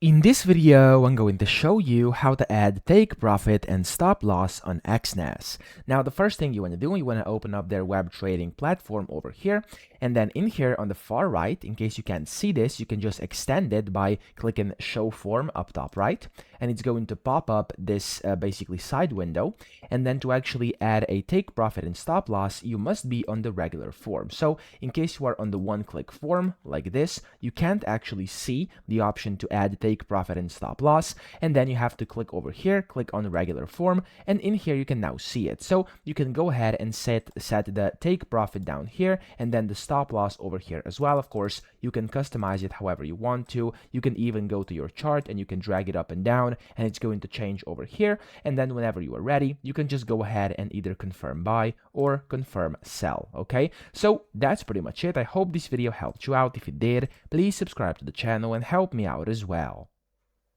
In this video, I'm going to show you how to add take profit and stop loss on Exness. Now, the first thing you want to do, you want to open up their web trading platform over here. And then in here on the far right, in case you can't see this, you can just extend it by clicking show form up top right. And it's going to pop up this basically side window. And then to actually add a take profit and stop loss, you must be on the regular form. So in case you are on the one-click form like this, you can't actually see the option to add take profit and stop loss, and then you have to click over here, click on the regular form, and in here you can now see it. So you can go ahead and set the take profit down here, and then the stop loss over here as well. Of course, you can customize it however you want to. You can even go to your chart and you can drag it up and down, and it's going to change over here. And then whenever you are ready, you can just go ahead and either confirm buy or confirm sell. Okay, so that's pretty much it. I hope this video helped you out. If it did, please subscribe to the channel and help me out as well.